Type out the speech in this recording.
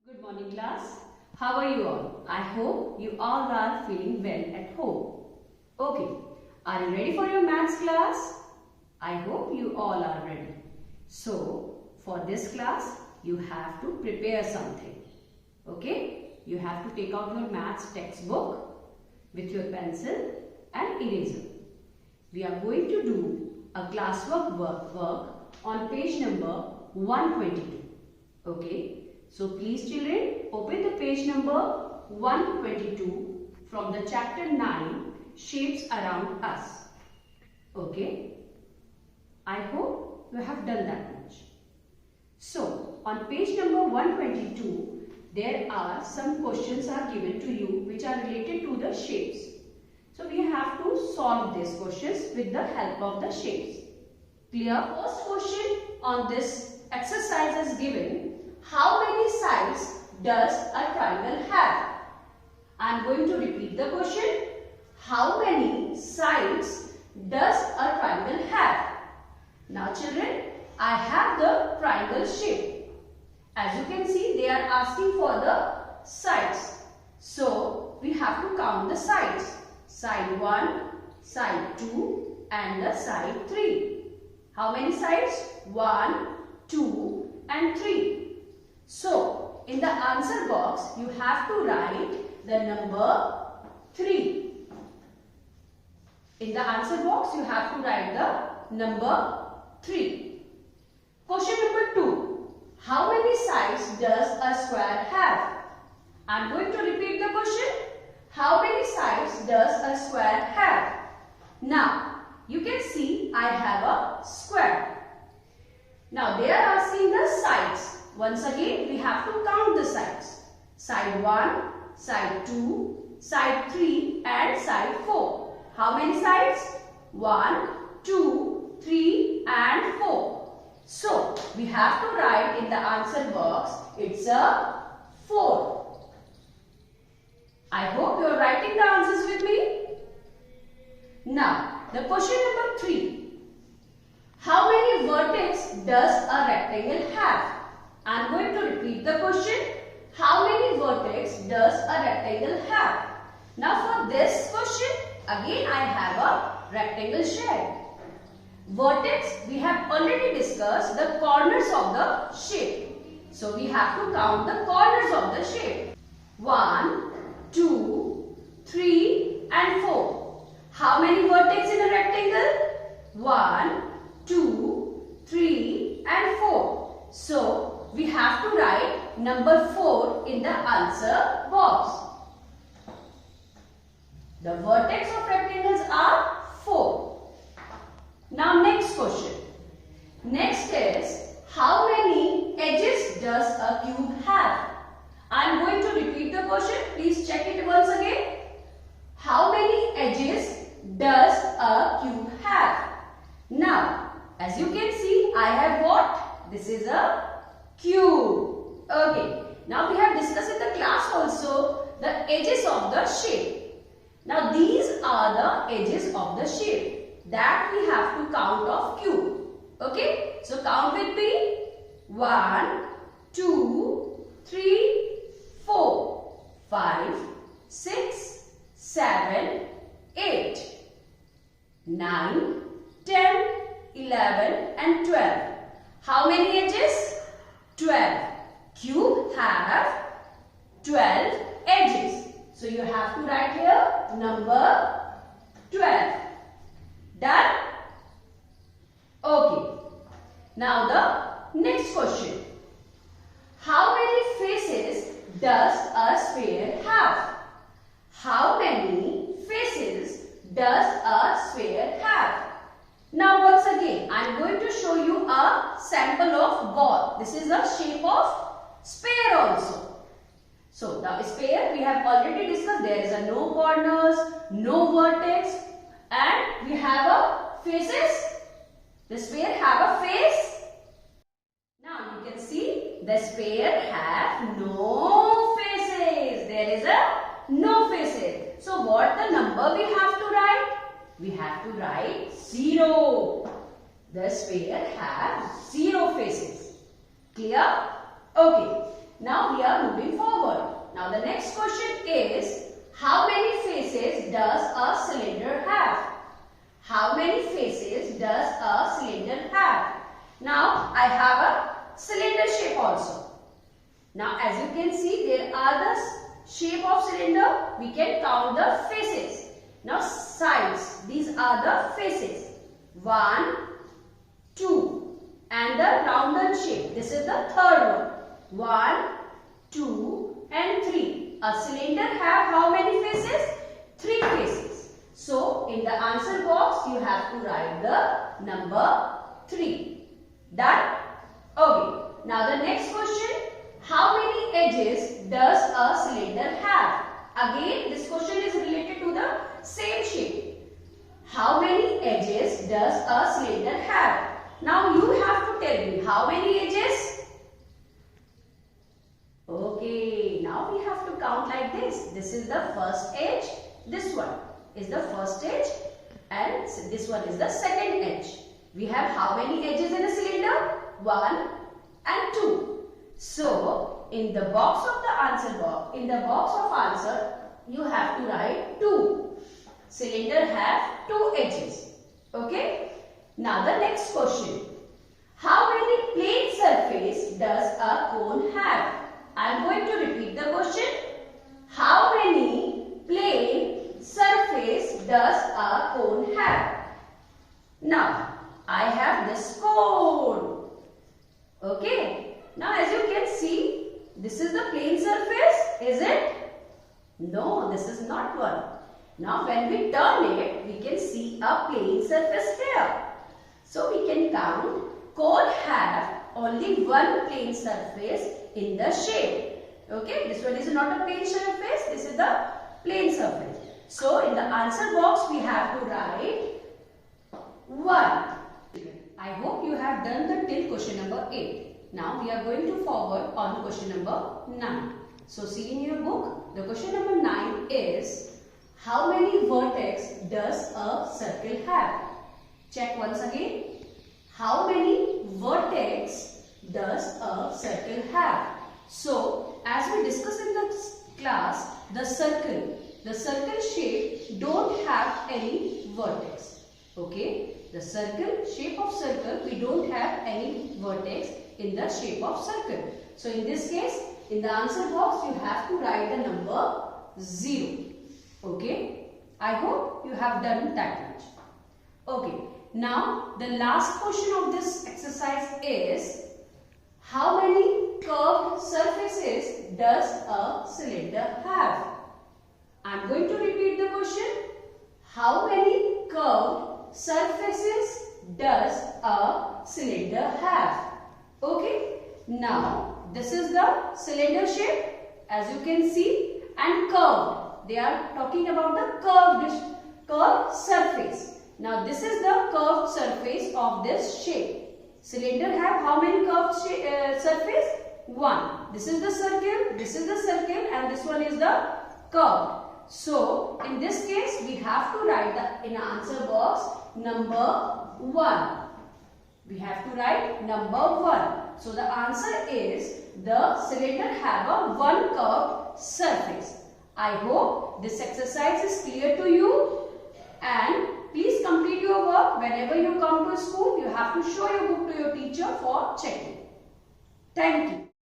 Good morning class. How are you all? I hope you all are feeling well at home. Okay, are you ready for your maths class? I hope you all are ready. So, for this class, you have to prepare something. Okay, you have to take out your maths textbook with your pencil and eraser. We are going to do a classwork work on page number 122. Okay. So please children, open the page number 122 from the chapter 9, Shapes Around Us. Okay. I hope you have done that much. So on page number 122, there are some questions are given to you which are related to the shapes. So we have to solve these questions with the help of the shapes. Clear? First question on this exercise is given. How many sides does a triangle have? I am going to repeat the question. How many sides does a triangle have? Now children, I have the triangle shape. As you can see, they are asking for the sides. So, we have to count the sides. Side 1, side 2 and the side 3. How many sides? 1, 2 and 3. So, in the answer box, you have to write the number 3. In the answer box, you have to write the number 3. Question number 2. How many sides does a square have? I am going to repeat the question. How many sides does a square have? Now, you can see I have a square. Now, they are asking the sides. Once again, we have to count the sides. Side 1, side 2, side 3 and side 4. How many sides? 1, 2, 3 and 4. So, we have to write in the answer box, it's a 4. I hope you are writing the answers with me. Now, the question number 3. How many vertices does a rectangle have? I am going to repeat the question. How many vertices does a rectangle have? Now for this question, again I have a rectangle shape. Vertex, we have already discussed the corners of the shape. So we have to count the corners of the shape. 1, 2, 3 and 4. How many vertices in a rectangle? 1, 2, 3 and 4. So, we have to write number 4 in the answer box. The vertex of rectangles are 4. Now next question. Next is, how many edges does a cube have? I am going to repeat the question. Please check it once again. How many edges does a cube have? Now, as you can see, I have what? This is a cube. Okay. Now we have discussed in the class also the edges of the shape. Now these are the edges of the shape that we have to count of cube. Okay. So count with me. 1, 2, 3, 4, 5, 6, 7, 8, 9, 10, 11 and 12. How many edges? 12. Cube have 12 edges. So you have to write here number 12. Done? Okay. Now the next question. How many faces does a sphere have? How many faces does a sphere have? Now once again, I am going to show you a sample of ball. This is a shape of sphere also. So the sphere we have already discussed. There is a no corners, no vertex and we have a faces. The sphere have a face. Now you can see the sphere have no faces. There is a no faces. So what the number we have to write? We have to write 0. The sphere has 0 faces. Clear? Okay. Now we are moving forward. Now the next question is, how many faces does a cylinder have? How many faces does a cylinder have? Now I have a cylinder shape also. Now as you can see, there are the shape of cylinder. We can count the faces. Now sides, these are the faces. 1, 2, and the rounded shape. This is the third one. 1, 2, and 3. A cylinder have how many faces? 3 faces. So in the answer box, you have to write the number 3. Done? Okay. Now the next question. How many edges does a cylinder have? Again, this question is related to the same shape. How many edges does a cylinder have? Now you have to tell me how many edges? Okay, now we have to count like this. This is the first edge. This one is the first edge and this one is the second edge. We have how many edges in a cylinder? 1 and 2. So, in the box of the answer box, in the box of answer, you have to write 2. Cylinder have 2 edges. Okay? Now the next question. How many plane surface does a cone have? I am going to repeat the question. How many plane surface does a cone have? Now, I have this cone. Okay? Now as you can see, this is the plane surface, is it? No, this is not one. Now when we turn it, we can see a plane surface here. So we can count, cone have only one plane surface in the shape. Okay, this one is not a plane surface, this is the plane surface. So in the answer box, we have to write 1. I hope you have done the till question number 8. Now we are going to forward on question number 9. So see in your book, the question number 9 is, how many vertex does a circle have? Check once again. How many vertex does a circle have? So as we discussed in the class, the circle shape don't have any vertex. Okay, the circle, shape of circle, we don't have any vertex in the shape of circle. So in this case, in the answer box, you have to write the number 0. Okay, I hope you have done that much. Okay, now the last question of this exercise is, how many curved surfaces does a cylinder have? I am going to repeat the question. How many curved surfaces does a cylinder have? Okay, now this is the cylinder shape, as you can see, and curved. They are talking about the curved surface. Now this is the curved surface of this shape. Cylinder have how many curved surface? 1. This is the circle, and this one is the curved. So in this case, we have to write in answer box number 1. We have to write number 1. So the answer is, the cylinder have a 1 curved surface. I hope this exercise is clear to you, and please complete your work. Whenever you come to school, you have to show your book to your teacher for checking. Thank you.